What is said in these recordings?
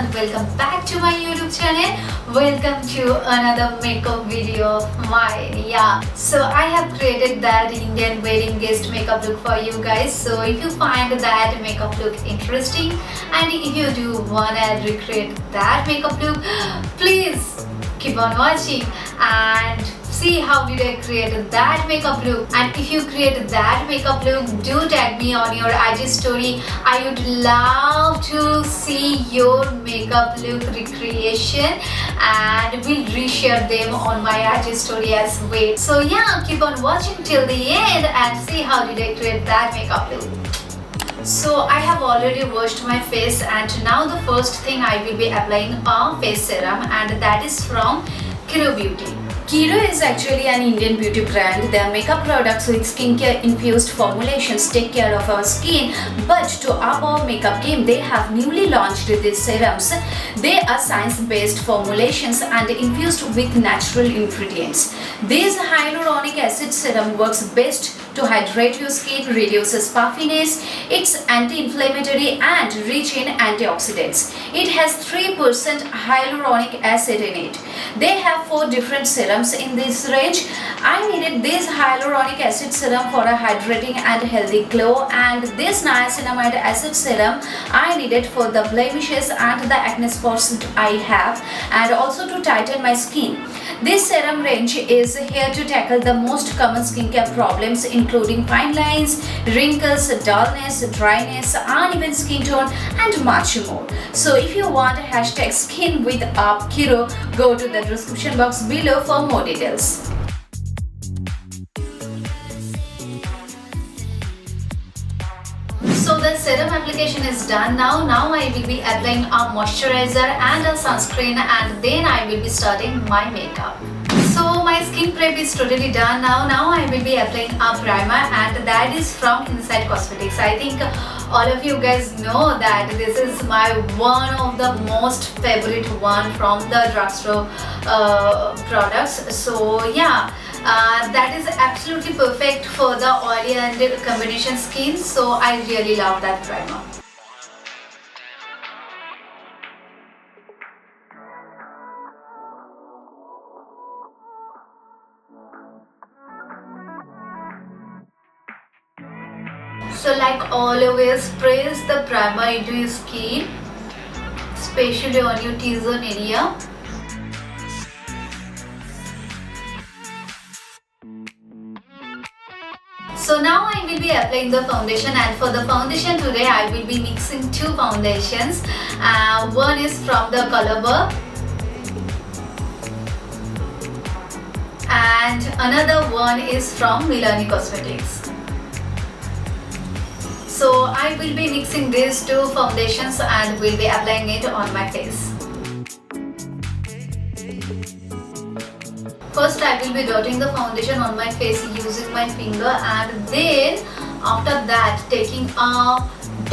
and welcome back to my YouTube channel. Welcome to another makeup video of mine. So I have created that Indian wedding guest makeup look for you guys. So if you find that makeup look interesting and if you do wanna recreate that makeup look, please keep on watching and see how did I create that makeup look. And if you create that makeup look, do tag me on your IG story. I would love to see your makeup look recreation and we'll reshare them on my IG story as well. So yeah, keep on watching till the end and see how did I create that makeup look. So I have already washed my face and now the first thing I will be applying a face serum, and that is from Kiro Beauty. Kiro is actually an Indian beauty brand. Their makeup products with skincare infused formulations take care of our skin, but to up our makeup game they have newly launched these serums. They are science-based formulations and infused with natural ingredients. This hyaluronic acid serum works best to hydrate your skin, reduces puffiness, it's anti-inflammatory and rich in antioxidants. It has 3% hyaluronic acid in it. They have 4 different serums in this range. I needed this hyaluronic acid serum for a hydrating and healthy glow, and this niacinamide acid serum I needed for the blemishes and the acne spots I have, and also to tighten my skin. This serum range is here to tackle the most common skincare problems including fine lines, wrinkles, dullness, dryness, uneven skin tone and much more. So if you want #skin with Kiro, go to the description box below for more details. So the serum application is done now. Now I will be applying a moisturizer and a sunscreen, and then I will be starting my makeup. So my skin prep is totally done now. Now I will be applying a primer, and that is from Inside Cosmetics. I think all of you guys know that this is my one of the most favorite one from the drugstore products. So yeah, that is absolutely perfect for the oily and combination skin. So I really love that primer. So like always, press the primer into your skin, especially on your T-zone area. So now I will be applying the foundation, and for the foundation today I will be mixing 2 foundations. One is from the Colorbar and another one is from Milani Cosmetics. So I will be mixing these 2 foundations and will be applying it on my face. First I will be dotting the foundation on my face using my finger, and then after that taking a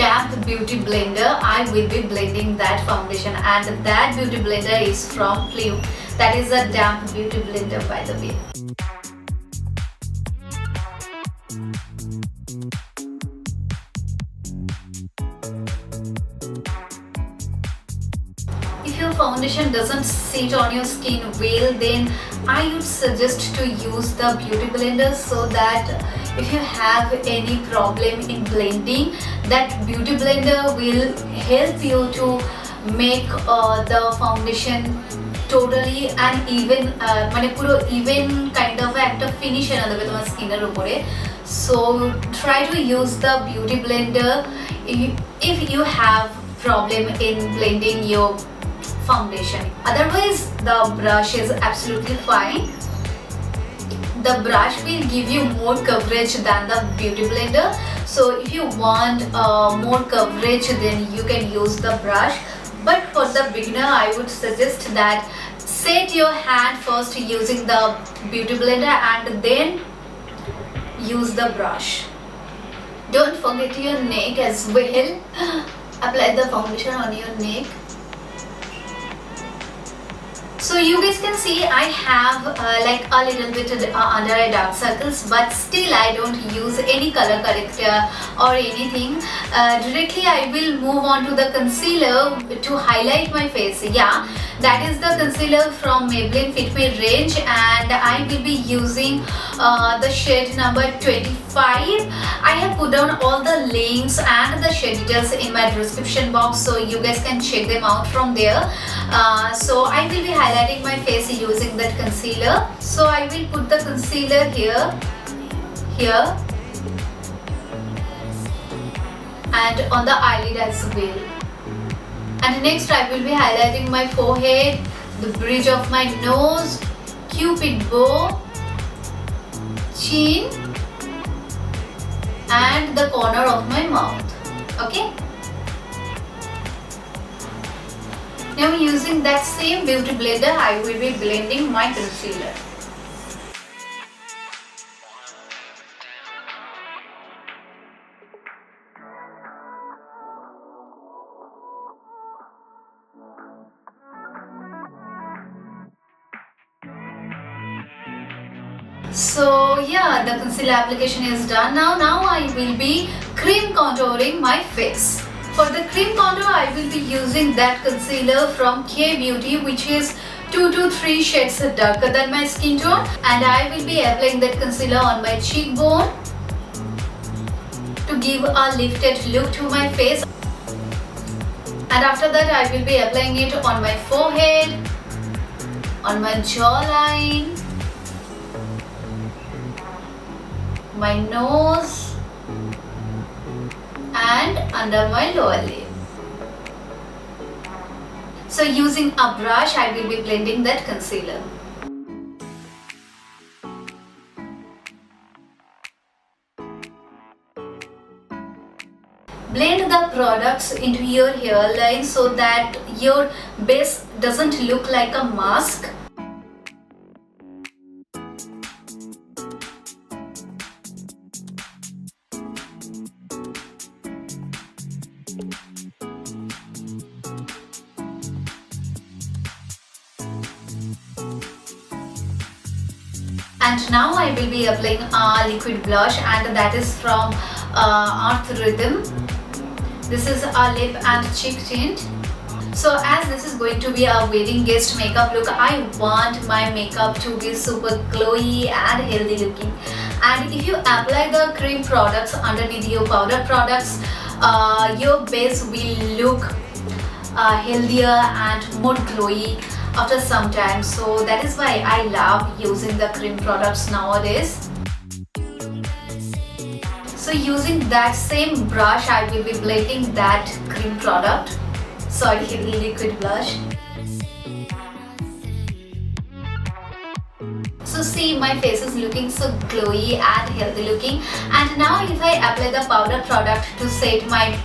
damp beauty blender I will be blending that foundation, and that beauty blender is from Pearly. That is a damp beauty blender, by the way. If your foundation doesn't sit on your skin well, then I would suggest to use the beauty blender, so that if you have any problem in blending, that beauty blender will help you to make the foundation totally and even মানে পুরো even kind of একটা finish এনে দেবে তোমার স্কিনের উপরে. So try to use the beauty blender if you have problem in blending your foundation. Otherwise the brush is absolutely fine. The brush will give you more coverage than the beauty blender. So if you want more coverage, then you can use the brush. But for the beginner I would suggest that set your hand first using the beauty blender and then use the brush. Don't forget your neck as well. Apply the foundation on your neck. So you guys can see I have like a little bit under eye dark circles, but still I don't use any color corrector or anything. Directly I will move on to the concealer to highlight my face. Yeah, that is the concealer from Maybelline Fit Me range, and I will be using the shade number 25. I have put down all the links and the shade details in my description box, so you guys can check them out from there. So I will be highlighting my face using that concealer. So I will put the concealer here, and on the eyelid as well. And next I will be highlighting my forehead, the bridge of my nose, cupid bow, chin, and the corner of my mouth. Okay. Now using that same beauty blender, I will be blending my concealer. So yeah, the concealer application is done now. Now I will be cream contouring my face. For the cream contour, I will be using that concealer from K Beauty, which is 2 to 3 shades darker than my skin tone, and I will be applying that concealer on my cheekbone to give a lifted look to my face. And after that I will be applying it on my forehead, on my jawline, my nose, and under my lower lid. So using a brush, I will be blending that concealer. Blend the products into your hairline so that your base doesn't look like a mask. And now I will be applying a liquid blush, and that is from Earth Rhythm. This is a lip and cheek tint. So as this is going to be a wedding guest makeup look, I want my makeup to be super glowy and healthy looking. And if you apply the cream products underneath your powder products, your base will look healthier and more glowy after some time. So that is why I love using the cream products nowadays. So using that same brush, I will be blending that cream product, sorry, liquid blush. So see, my face is looking so glowy and healthy looking. And now if I apply the powder product to set my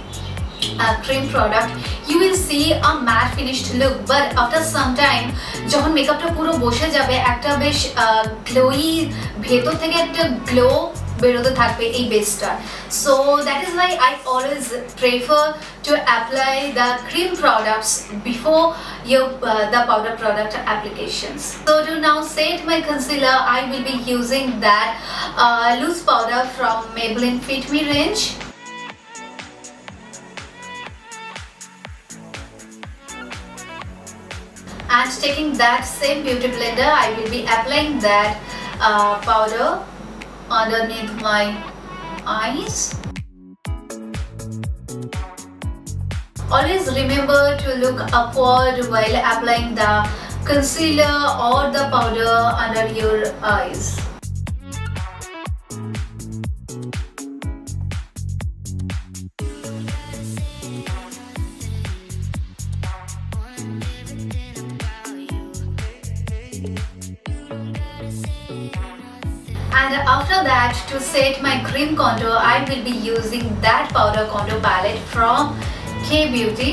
cream product, you will see a matte finished look. But after some time, যখন মেকআপটা পুরো বসে যাবে, একটা বেশ glowy ভেতর থেকে একটা গ্লো বেরোতে থাকবে এই বেসটা. So that is why I always prefer to apply the cream products before the powder product applications. So to now set my concealer, I will be using that loose powder from Maybelline Fit Me range. And taking that same beauty blender, I will be applying that powder underneath my eyes. Always remember to look upward while applying the concealer or the powder under your eyes. And after that, to set my cream contour, I will be using that powder contour palette from K Beauty.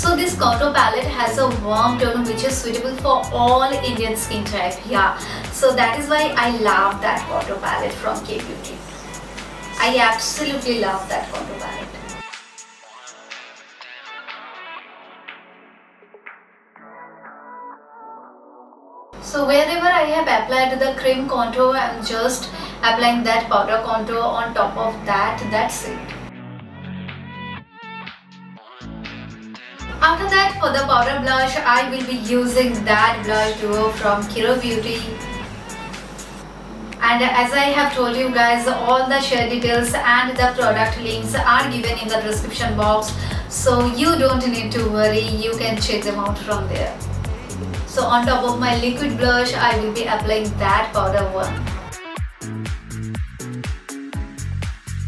So this contour palette has a warm tone which is suitable for all Indian skin type. Yeah, so that is why I love that contour palette from K Beauty. I absolutely love that contour palette. So wherever I have applied the cream contour, I am just applying that powder contour on top of that. That's it. After that, for the powder blush, I will be using that blush duo from Kiro Beauty. And as I have told you guys, all the share details and the product links are given in the description box, so you don't need to worry, you can check them out from there. So on top of my liquid blush, I will be applying that powder one.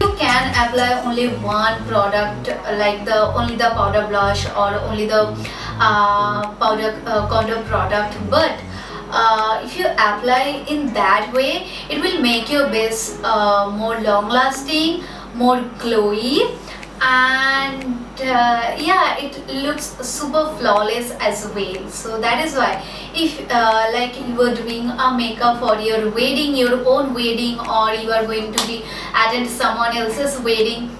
You can apply only one product, like only the powder blush or only the powder contour product, but if you apply in that way, it will make your base more long lasting, more glowy, and yeah, it looks super flawless as well. So that is why, if like you are doing a makeup for your wedding, your own wedding, or you are going to be attend someone else's wedding,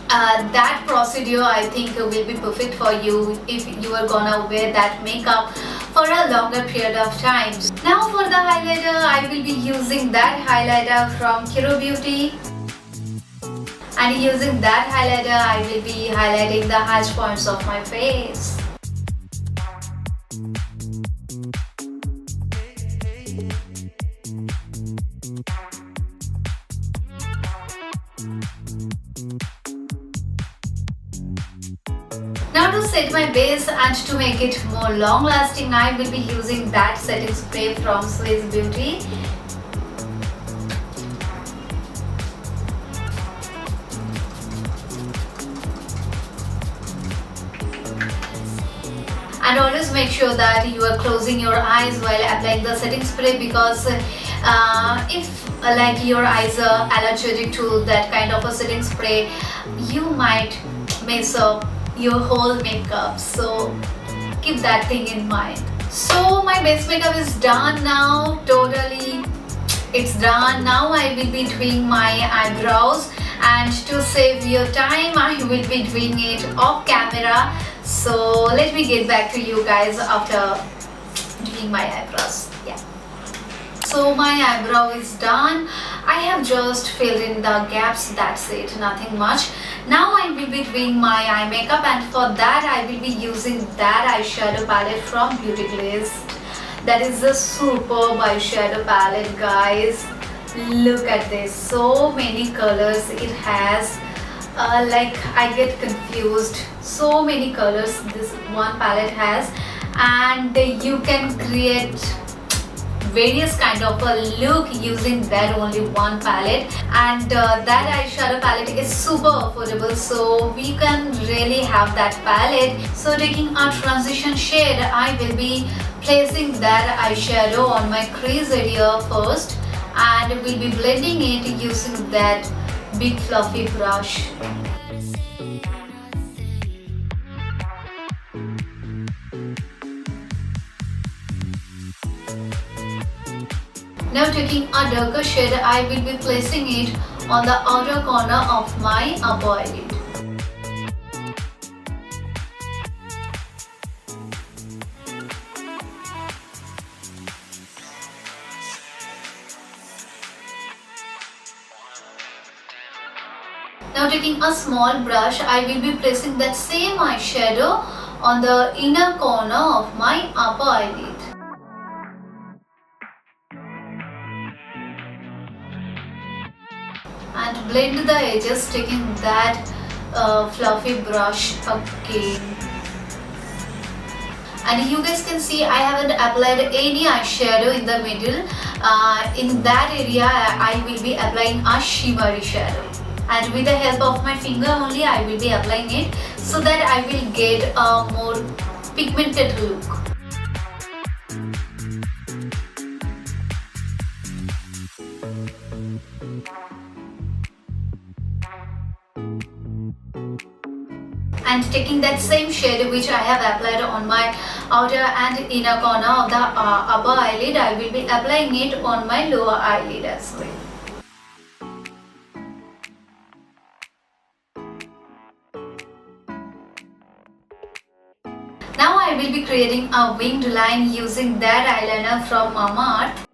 that procedure I think will be perfect for you if you are gonna wear that makeup for a longer period of time. Now for the highlighter, I will be using that highlighter from Kiro Beauty. And using that highlighter, I will be highlighting the highest points of my face. Now to set my base and to make it more long lasting, I will be using that setting spray from Swiss Beauty. And always make sure that you are closing your eyes while applying the setting spray, because if like your eyes are allergic to that kind of a setting spray, you might mess up your whole makeup, so keep that thing in mind. So my base makeup is done now, totally it's done. Now I will be doing my eyebrows, and to save your time I will be doing it off camera. So let me get back to you guys after doing my eyebrows. Yeah. So my eyebrow is done. I have just filled in the gaps, that's it, nothing much. Now I will be doing my eye makeup, and for that I will be using that eyeshadow palette from Beauty Glazed. That is a superb eyeshadow palette, guys. Look at this, so many colors it has. Like I get confused, so many colors this one palette has, and you can create various kind of a look using that only one palette. And that eyeshadow palette is super affordable, so we can really have that palette. So taking a transition shade, I will be placing that eyeshadow on my crease area first, and will be blending it using that big fluffy brush. Now taking a darker shade, I will be placing it on the outer corner of my upper eyelid. Now taking a small brush, I will be placing that same eyeshadow on the inner corner of my upper eyelid. And blend the edges, taking that fluffy brush again. And you guys can see I haven't applied any eyeshadow in the middle. In that area I will be applying a shimmery shadow, and with the help of my finger only I will be applying it, so that I will get a more pigmented look. And taking that same shade which I have applied on my outer and inner corner of the upper eyelid, I will be applying it on my lower eyelid as well. Now I I will be creating a winged line using that eyeliner from Mamaearth.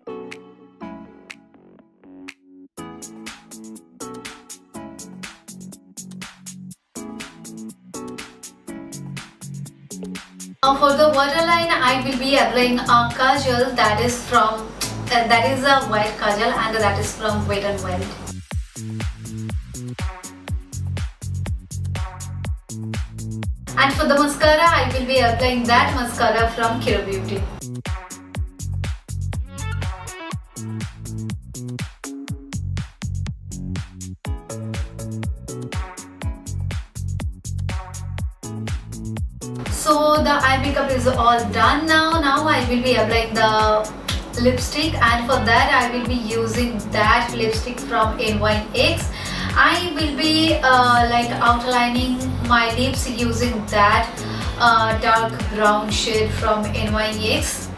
For the waterline, I will be applying a kajal that is a white kajal, and that is from Wet n Wild. And for the mascara, I will be applying that mascara from Kiro Beauty. So the eye makeup is all done now. Now I will be applying the lipstick, and for that I will be using that lipstick from NYX. I will be outlining my lips using that dark brown shade from NYX.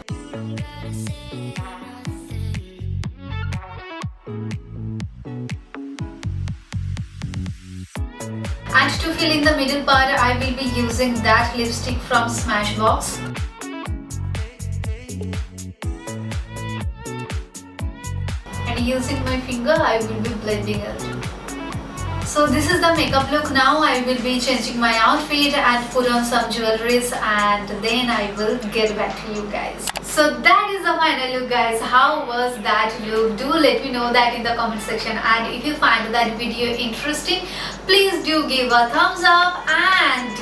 And to fill in the middle part, I will be using that lipstick from Smashbox. And using my finger, I will be blending it. So this is the makeup look. Now I will be changing my outfit and put on some jewelries, and then I will get back to you guys. So that is the final look, guys. How was that look? Do let me know that in the comment section, and if you find that video interesting, please do give a thumbs up and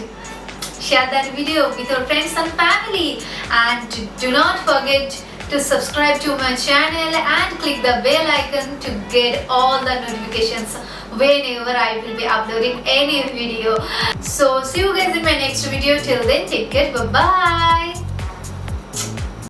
share that video with your friends and family. And do not forget to subscribe to my channel and click the bell icon to get all the notifications whenever I will be uploading any video. So see you guys in my next video. Till then, take care. Bye bye.